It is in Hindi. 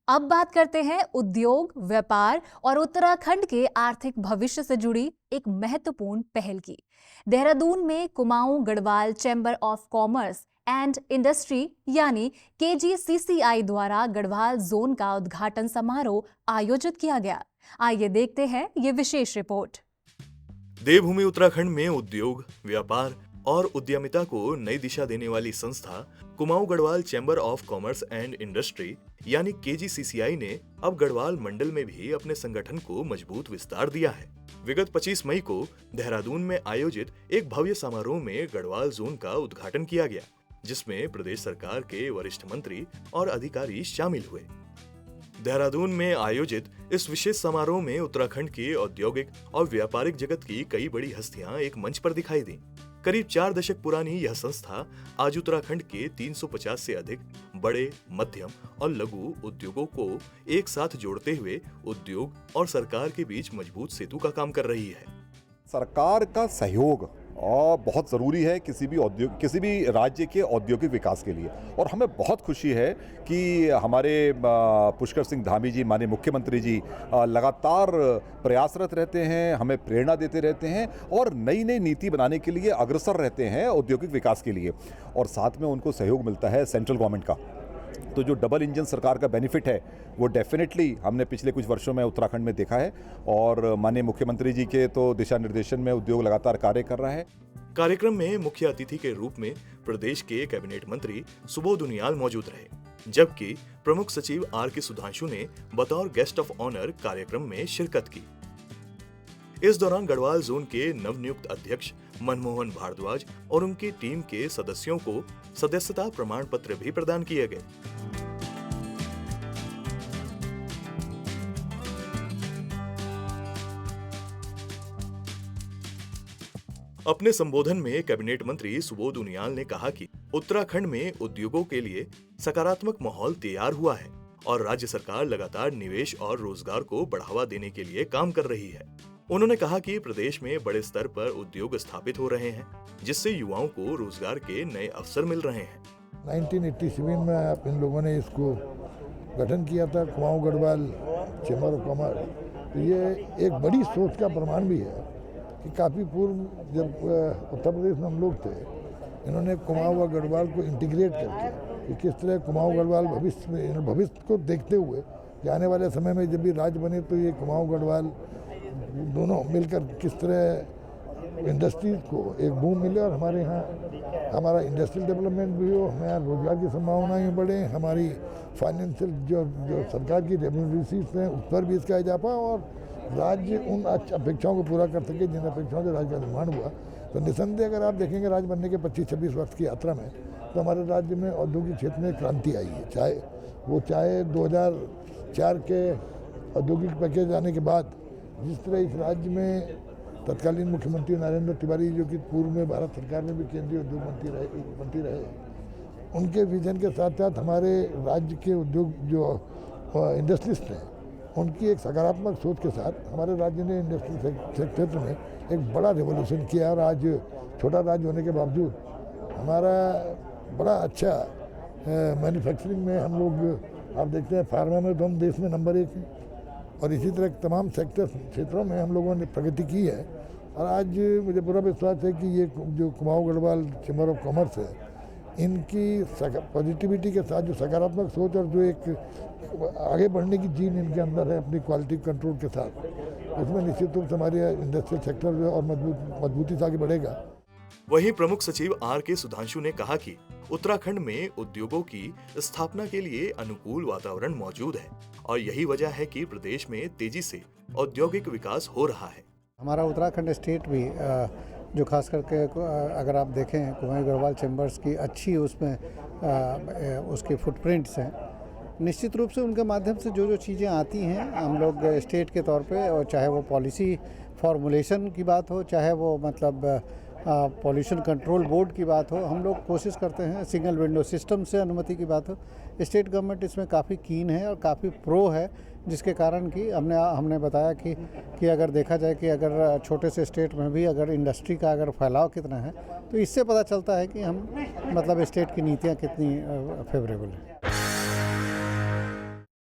अब बात करते हैं उद्योग, व्यापार और उत्तराखंड के आर्थिक भविष्य से जुड़ी एक महत्वपूर्ण पहल की। देहरादून में Kumaon Garhwal chamber of commerce and industry यानी KGCCI द्वारा गढ़वाल जोन का उद्घाटन समारोह आयोजित किया गया। आइए देखते हैं ये विशेष रिपोर्ट। देवभूमि उत्तराखंड में उद्योग, व्यापार और उद्यमिता को नई दिशा देने वाली संस्था Kumaon Garhwal chamber of commerce and industry यानी KGCCI ने अब गढ़वाल मंडल में भी अपने संगठन को मजबूत विस्तार दिया है। विगत 25 मई को देहरादून में आयोजित एक भव्य समारोह में गढ़वाल जोन का उद्घाटन किया गया, जिसमें प्रदेश सरकार के वरिष्ठ मंत्री और अधिकारी शामिल हुए। देहरादून में आयोजित इस विशेष समारोह में उत्तराखंड की औद्योगिक और व्यापारिक जगत की कई बड़ी हस्तियां एक मंच पर दिखाई दी। करीब 4 दशक पुरानी यह संस्था आज उत्तराखंड के 350 से अधिक बड़े, मध्यम और लघु उद्योगों को एक साथ जोड़ते हुए उद्योग और सरकार के बीच मजबूत सेतु का काम कर रही है। सरकार का सहयोग बहुत ज़रूरी है किसी भी राज्य के औद्योगिक विकास के लिए, और हमें बहुत खुशी है कि हमारे पुष्कर सिंह धामी जी, माननीय मुख्यमंत्री जी लगातार प्रयासरत रहते हैं, हमें प्रेरणा देते रहते हैं और नई नई नीति बनाने के लिए अग्रसर रहते हैं औद्योगिक विकास के लिए, और साथ में उनको सहयोग मिलता है सेंट्रल गवर्नमेंट का। तो जो डबल इंजन सरकार का बेनिफिट है वो डेफिनेटली हमने पिछले कुछ वर्षों में उत्तराखंड में देखा है, और माननीय मुख्यमंत्री जी के तो दिशा निर्देशन में उद्योग लगातार कार्य कर रहा है। कार्यक्रम में मुख्य अतिथि के रूप में प्रदेश के कैबिनेट मंत्री सुबोध उनियाल मौजूद रहे, जबकि प्रमुख सचिव RK सुधांशु ने बतौर गेस्ट ऑफ ऑनर कार्यक्रम में शिरकत की। इस दौरान गढ़वाल जोन के नवनियुक्त अध्यक्ष मनमोहन भारद्वाज और उनकी टीम के सदस्यों को सदस्यता प्रमाण पत्र भी प्रदान किए गए। अपने संबोधन में कैबिनेट मंत्री सुबोध उनियाल ने कहा कि उत्तराखंड में उद्योगों के लिए सकारात्मक माहौल तैयार हुआ है और राज्य सरकार लगातार निवेश और रोजगार को बढ़ावा देने के लिए काम कर रही है। उन्होंने कहा कि प्रदेश में बड़े स्तर पर उद्योग स्थापित हो रहे हैं, जिससे युवाओं को रोजगार के नए अवसर मिल रहे हैं। 1987 में इन लोगों ने इसको गठन किया था, Kumaon Garhwal chamber of commerce. तो ये एक बड़ी सोच का प्रमाण भी है कि काफ़ी पूर्व जब उत्तर प्रदेश में हम लोग थे, इन्होंने कुमाऊं और गढ़वाल को इंटीग्रेट करके कि किस तरह कुमाऊं गढ़वाल भविष्य को देखते हुए कि आने वाले समय में जब भी राज्य बने तो ये कुमाऊं गढ़वाल दोनों मिलकर किस तरह इंडस्ट्रीज को एक बूम मिले और हमारे यहाँ हमारा इंडस्ट्रियल डेवलपमेंट भी हो, हमें यहाँ रोजगार की संभावनाएं बढ़े, हमारी फाइनेंशियल जो सरकार की रेवेन्यूज हैं उस पर भी इसका इजाफा, और राज्य उन अपेक्षाओं को पूरा कर सके जिन अपेक्षाओं से राज्य का निर्माण हुआ। तो निसंदेह अगर आप देखेंगे राज्य बनने के 25-26 वर्ष की यात्रा में तो हमारे राज्य में औद्योगिक क्षेत्र में क्रांति आई है। चाहे 2004 के औद्योगिक पैकेज आने के बाद जिस तरह इस राज्य में तत्कालीन मुख्यमंत्री नरेंद्र तिवारी, जो कि पूर्व में भारत सरकार में भी केंद्रीय उद्योग मंत्री रहे, उनके विजन के साथ साथ हमारे राज्य के उद्योग जो इंडस्ट्रिस्ट हैं उनकी एक सकारात्मक सोच के साथ हमारे राज्य ने इंडस्ट्री क्षेत्र में एक बड़ा रेवोल्यूशन किया, और आज छोटा राज्य होने के बावजूद हमारा बड़ा अच्छा मैन्युफैक्चरिंग में हम लोग, आप देखते हैं फार्मा में तो हम देश में नंबर 1 हैं, और इसी तरह तमाम क्षेत्रों में हम लोगों ने प्रगति की है। और आज मुझे पूरा विश्वास है कि ये जो Kumaon Garhwal chamber of commerce है, इनकी पॉजिटिविटी के साथ जो सकारात्मक सोच और जो एक आगे बढ़ने की जीन इनके अंदर है अपनी क्वालिटी कंट्रोल के साथ, उसमें निश्चित रूप से हमारे इंडस्ट्रियल सेक्टर जो है और मजबूती से आगे बढ़ेगा। वहीं प्रमुख सचिव RK सुधांशु ने कहा कि उत्तराखंड में उद्योगों की स्थापना के लिए अनुकूल वातावरण मौजूद है और यही वजह है कि प्रदेश में तेजी से औद्योगिक विकास हो रहा है। हमारा उत्तराखंड स्टेट भी जो खास करके अगर आप देखें कुमाऊं गढ़वाल चैम्बर्स की अच्छी उसमें उसके फुटप्रिंट्स हैं, निश्चित रूप से उनके माध्यम से जो चीज़ें आती हैं हम लोग स्टेट के तौर पे, और चाहे वो पॉलिसी फॉर्मुलेशन की बात हो, चाहे वो मतलब पॉल्यूशन कंट्रोल बोर्ड की बात हो, हम लोग कोशिश करते हैं सिंगल विंडो सिस्टम से अनुमति की बात हो, स्टेट गवर्नमेंट इसमें काफ़ी कीन है और काफ़ी प्रो है, जिसके कारण कि हमने बताया कि अगर देखा जाए कि अगर छोटे से स्टेट में भी अगर इंडस्ट्री का अगर फैलाव कितना है तो इससे पता चलता है कि हम मतलब स्टेट की नीतियाँ कितनी फेवरेबल है।